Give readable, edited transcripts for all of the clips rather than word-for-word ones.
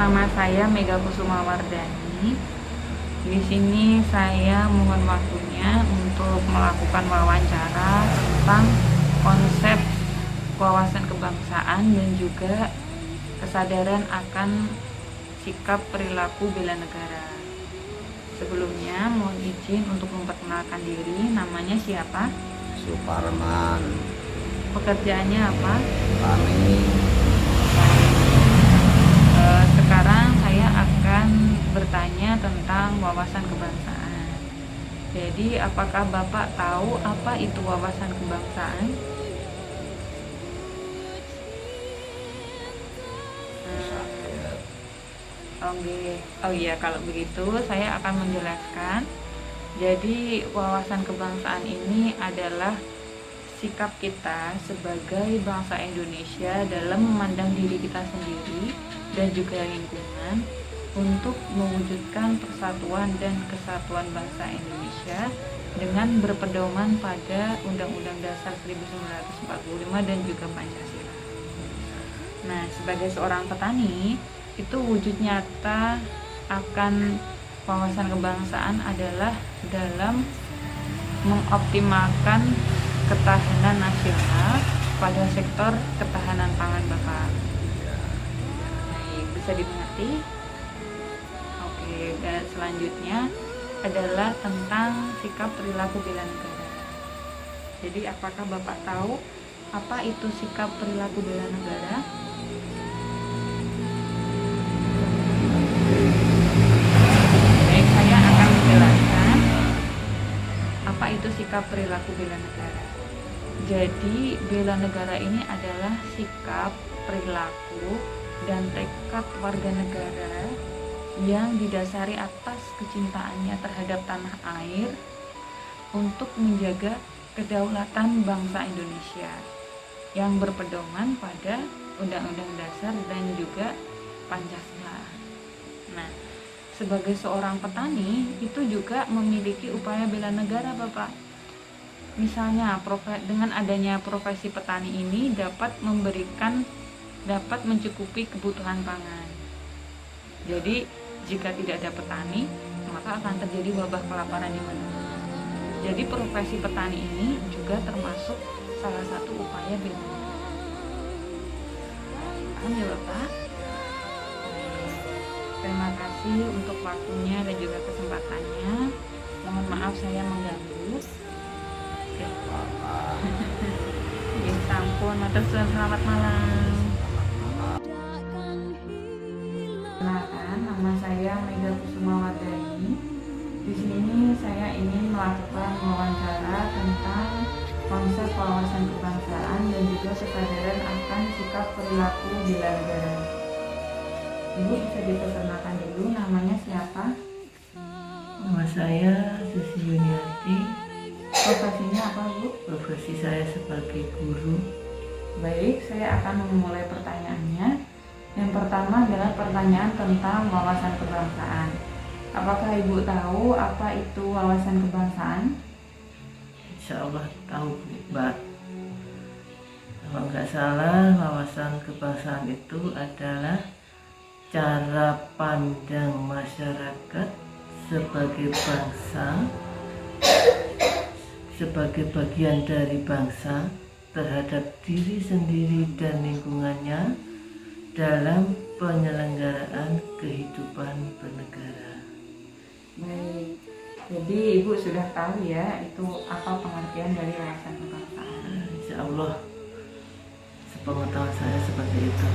nama saya Mega Kusuma Wardani. Di sini saya mohon waktunya untuk melakukan wawancara tentang konsep wawasan kebangsaan dan juga kesadaran akan sikap perilaku bela negara. Sebelumnya mohon izin untuk memperkenalkan diri. Namanya siapa? Suparman. Pekerjaannya apa? Kami Sekarang saya akan bertanya tentang wawasan kebangsaan. Jadi, apakah Bapak tahu apa itu wawasan kebangsaan? Oke. Oh iya, kalau begitu saya akan menjelaskan. Jadi, wawasan kebangsaan ini adalah sikap kita sebagai bangsa Indonesia dalam memandang diri kita sendiri dan juga lingkungan untuk mewujudkan persatuan dan kesatuan bangsa Indonesia dengan berpedoman pada Undang-Undang Dasar 1945 dan juga Pancasila. Nah, sebagai seorang petani, itu wujud nyata akan wawasan kebangsaan adalah dalam mengoptimalkan ketahanan nasional pada sektor ketahanan pangan Bapak. Baik, bisa dimengerti? Oke, dan selanjutnya adalah tentang sikap perilaku bela negara. Jadi, apakah Bapak tahu apa itu sikap perilaku bela negara? Baik, saya akan menjelaskan apa itu sikap perilaku bela negara. Jadi, bela negara ini adalah sikap, perilaku, dan tekad warga negara yang didasari atas kecintaannya terhadap tanah air untuk menjaga kedaulatan bangsa Indonesia yang berpedoman pada Undang-Undang Dasar dan juga Pancasila. Nah, sebagai seorang petani itu juga memiliki upaya bela negara, Bapak. Misalnya, dengan adanya profesi petani ini dapat mencukupi kebutuhan pangan. Jadi, jika tidak ada petani, maka akan terjadi wabah kelaparan di mana-mana. Jadi, profesi petani ini juga termasuk salah satu upaya bela negara. Paham ya, Bapak? Terima kasih untuk waktunya dan juga kesempatannya. Mohon maaf saya mengganggu. Ya, sampun, matur suwun, selamat malam. Kenalkan, nama saya Mega Kusuma Wardani. Di sini saya ingin melakukan wawancara tentang konsep wawasan kebangsaan dan juga kesadaran akan sikap perilaku bela negara. Ibu bisa diperkenalkan dulu, namanya siapa? Nama saya Susi Yuniarti. Profesinya apa, Bu? Profesi saya sebagai guru. Baik, saya akan memulai pertanyaannya. Yang pertama adalah pertanyaan tentang wawasan kebangsaan. Apakah Ibu tahu apa itu wawasan kebangsaan? Insya Allah tahu, Mbak. Kalau nggak salah, wawasan kebangsaan itu adalah cara pandang masyarakat sebagai bangsa, sebagai bagian dari bangsa terhadap diri sendiri dan lingkungannya dalam penyelenggaraan kehidupan bernegara. Baik, jadi Ibu sudah tahu ya itu apa pengertian dari wawasan kebangsaan. Insya Allah sepengetahuan saya seperti itu.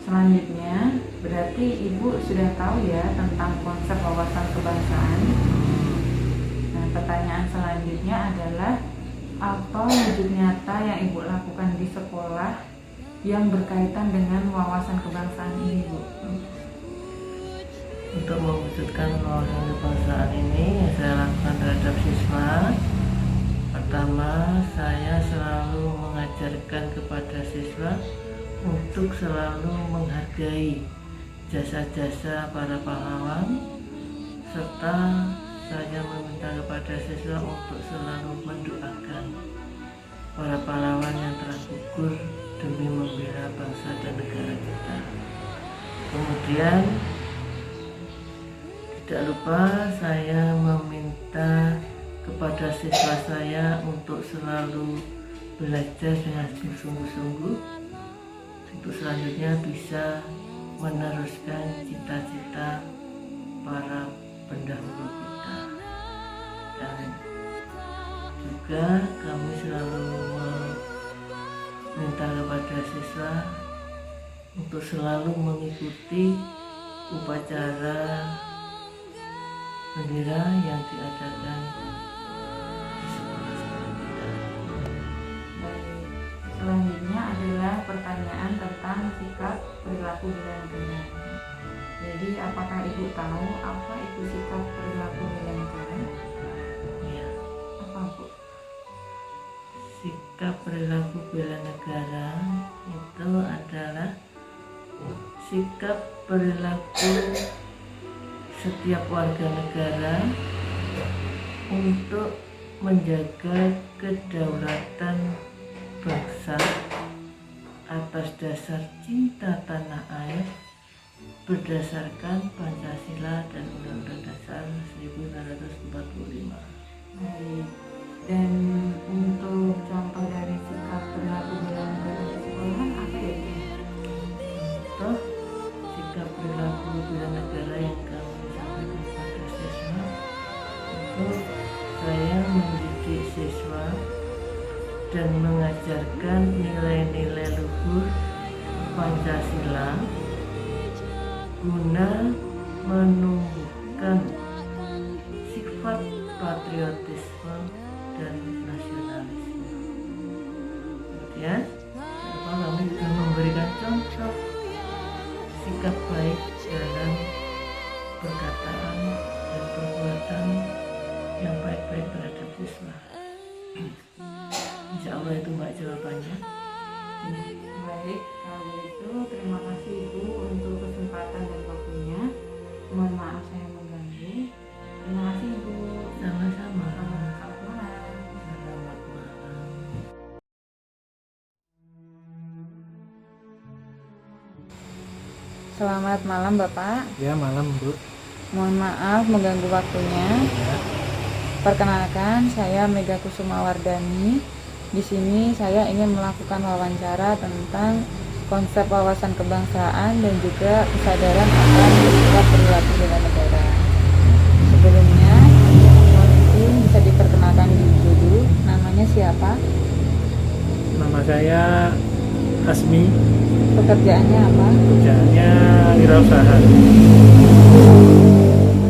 Selanjutnya, berarti Ibu sudah tahu ya tentang konsep wawasan kebangsaan. Nah, pertanyaan selanjutnya adalah apa wujud nyata yang Ibu lakukan di sekolah yang berkaitan dengan wawasan kebangsaan ini, Bu? Untuk mewujudkan wawasan kebangsaan ini yang saya lakukan terhadap siswa, pertama saya selalu mengajarkan kepada siswa untuk selalu menghargai jasa-jasa para pahlawan, serta saya meminta kepada siswa untuk selalu mendoakan para pahlawan yang telah gugur demi membela bangsa dan negara kita. Kemudian tidak lupa saya meminta kepada siswa saya untuk selalu belajar dengan sungguh-sungguh untuk selanjutnya bisa meneruskan cita-cita para pendahulu kita. Dan juga kami selalu meminta kepada siswa untuk selalu mengikuti upacara bendera yang diadakan di sekolah-sekolah kita. Baik. Selanjutnya adalah pertanyaan tentang sikap perilaku bela negara. Jadi, apakah Ibu tahu apa itu sikap perilaku bela negara? Ya, Apa, Bu? sikap perilaku bela negara itu adalah sikap perilaku setiap warga negara untuk menjaga kedaulatan bangsa atas dasar cinta tanah air berdasarkan Pancasila dan Undang-Undang Dasar 1945. Baik. Dan untuk contoh dari sikap perilaku bela negara di sekolahan apa ya, Bu? Contoh sikap perilaku bela negara yang kami sampaikan kepada siswa itu saya mendidik siswa dan mengajarkan nilai-nilai luhur Pancasila guna menumbuhkan sifat patriotisme dan nasionalisme. Kemudian kami juga memberikan contoh sikap baik dalam perkataan dan perbuatan yang baik-baik terhadap siswa. Insya Allah itu Mbak jawabannya. Baik, kalau begitu terima kasih Ibu untuk kesempatan dan waktunya. Mohon maaf saya mengganggu. Terima kasih Ibu. Sama-sama. Selamat malam. Selamat malam. Selamat malam Bapak. Ya, malam Bu. Mohon maaf mengganggu waktunya. Ya, Perkenalkan, saya Mega Kusuma Wardani. Di sini saya ingin melakukan wawancara tentang konsep wawasan kebangsaan dan juga kesadaran akan sikap perilaku bela negara. Sebelumnya, mohon izin bisa diperkenalkan dulu. Namanya siapa? nama saya Asmi, Pekerjaannya apa? kerjaannya wirausaha.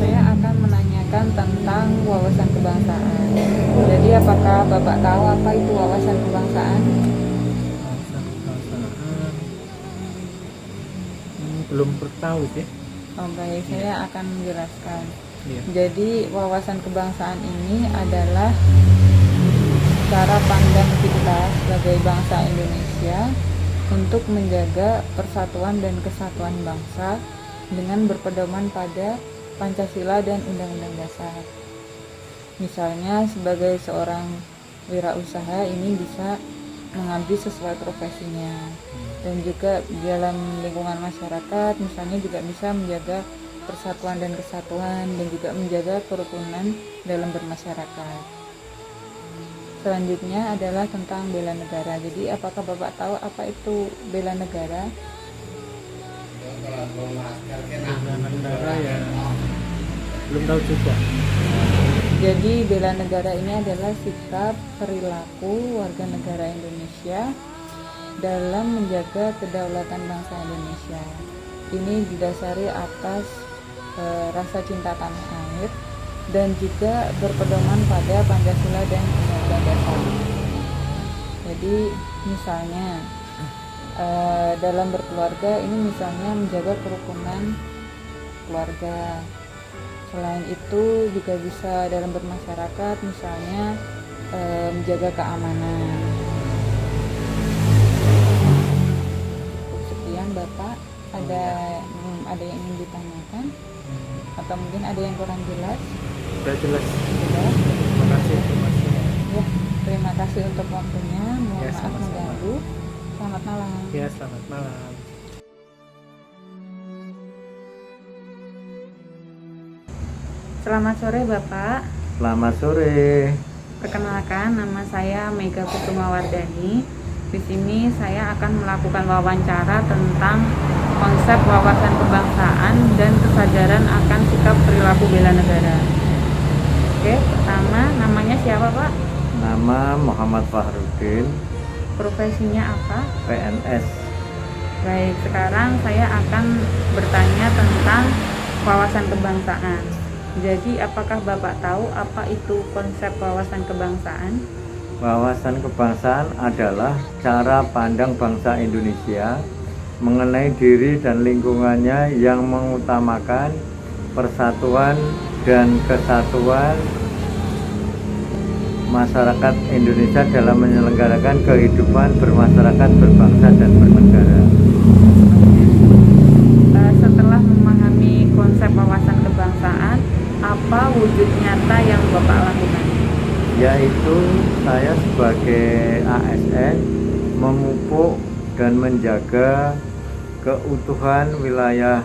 Saya akan menanyakan tentang wawasan kebangsaan. Jadi, apakah Bapak tahu apa itu wawasan kebangsaan? Wawasan kebangsaan, belum tahu sih. Oh, baik, saya akan menjelaskan. Iya. Jadi, wawasan kebangsaan ini adalah cara pandang kita sebagai bangsa Indonesia untuk menjaga persatuan dan kesatuan bangsa dengan berpedoman pada Pancasila dan Undang-Undang Dasar. Misalnya, sebagai seorang wirausaha ini bisa mengabdi sesuai profesinya, dan juga dalam lingkungan masyarakat misalnya juga bisa menjaga persatuan dan kesatuan dan juga menjaga kerukunan dalam bermasyarakat. Selanjutnya adalah tentang bela negara. Jadi, apakah Bapak tahu apa itu bela negara? Bela negara ya, belum tahu juga. Jadi, bela negara ini adalah sikap perilaku warga negara Indonesia dalam menjaga kedaulatan bangsa Indonesia. Ini didasari atas rasa cinta tanah air dan juga berpedoman pada Pancasila dan Undang-Undang Dasar. Jadi, misalnya dalam berkeluarga ini misalnya menjaga kerukunan keluarga. Selain itu juga bisa dalam bermasyarakat misalnya menjaga keamanan. Sekian Bapak, ada yang ingin ditanyakan atau mungkin ada yang kurang jelas? Sudah jelas. Jelas. Terima kasih. Ya, terima kasih untuk waktunya. Mohon Ya, maaf sama-sama. mengganggu. Selamat malam. Ya, selamat malam. Selamat sore Bapak. Selamat sore. Perkenalkan, nama saya Mega Kutumawardani. Di sini saya akan melakukan wawancara tentang konsep wawasan kebangsaan dan kesadaran akan sikap perilaku bela negara. Oke, pertama namanya siapa Pak? Nama Muhammad Fahrudin, Profesinya apa? PNS. Baik, sekarang saya akan bertanya tentang wawasan kebangsaan. Jadi, apakah Bapak tahu apa itu konsep wawasan kebangsaan? Wawasan kebangsaan adalah cara pandang bangsa Indonesia mengenai diri dan lingkungannya yang mengutamakan persatuan dan kesatuan masyarakat Indonesia dalam menyelenggarakan kehidupan bermasyarakat, berbangsa, dan bernegara. Setelah memahami konsep wawasan kebangsaan, apa wujud nyata yang Bapak lakukan? Yaitu saya sebagai ASN memupuk dan menjaga keutuhan wilayah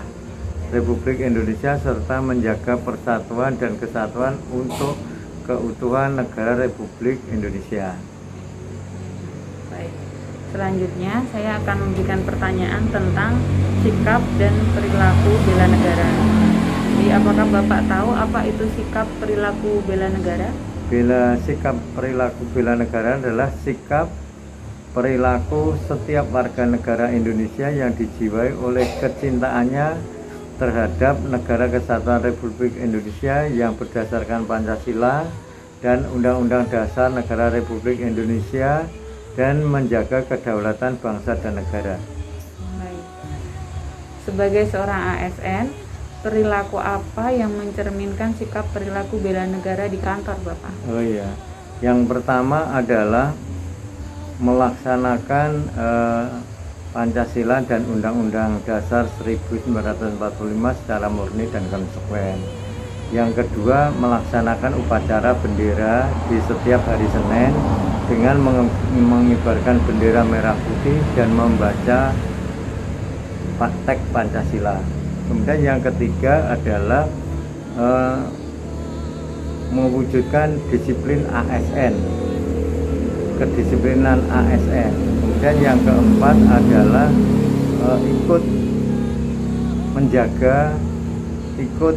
Republik Indonesia serta menjaga persatuan dan kesatuan untuk keutuhan negara Republik Indonesia. Baik. Selanjutnya, saya akan memberikan pertanyaan tentang sikap dan perilaku bela negara. Jadi, apakah Bapak tahu apa itu sikap perilaku bela negara? Sikap perilaku bela negara adalah sikap perilaku setiap warga negara Indonesia yang dijiwai oleh kecintaannya terhadap Negara Kesatuan Republik Indonesia yang berdasarkan Pancasila dan Undang-Undang Dasar Negara Republik Indonesia dan menjaga kedaulatan bangsa dan negara. Baik. Sebagai seorang ASN, perilaku apa yang mencerminkan sikap perilaku bela negara di kantor Bapak? Oh iya, yang pertama adalah melaksanakan Pancasila dan Undang-Undang Dasar 1945 secara murni dan konsekuen. Yang kedua, melaksanakan upacara bendera di setiap hari Senin dengan mengibarkan bendera merah putih dan membaca teks Pancasila. Kemudian yang ketiga adalah mewujudkan disiplin ASN, kedisiplinan ASN. Kemudian yang keempat adalah ikut menjaga, ikut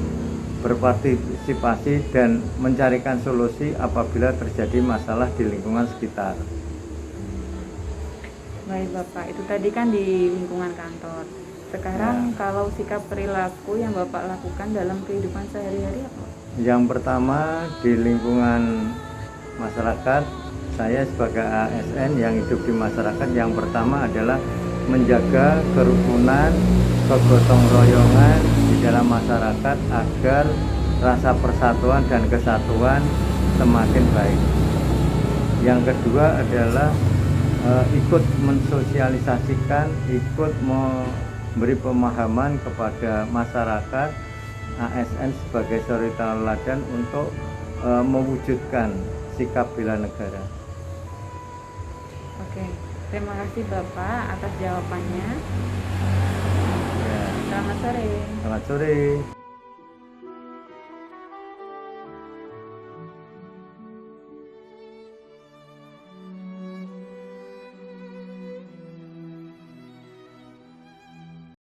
berpartisipasi dan mencarikan solusi apabila terjadi masalah di lingkungan sekitar. Baik Bapak, itu tadi kan di lingkungan kantor. Sekarang kalau sikap perilaku yang Bapak lakukan dalam kehidupan sehari-hari apa? Yang pertama di lingkungan masyarakat, saya sebagai ASN yang hidup di masyarakat, yang pertama adalah menjaga kerukunan, kegotong royongan di dalam masyarakat agar rasa persatuan dan kesatuan semakin baik. Yang kedua adalah ikut mensosialisasikan, ikut memberi pemahaman kepada masyarakat ASN sebagai suri tauladan untuk mewujudkan sikap bela negara. Oke, terima kasih Bapak atas jawabannya. Ya. Selamat sore. Selamat sore.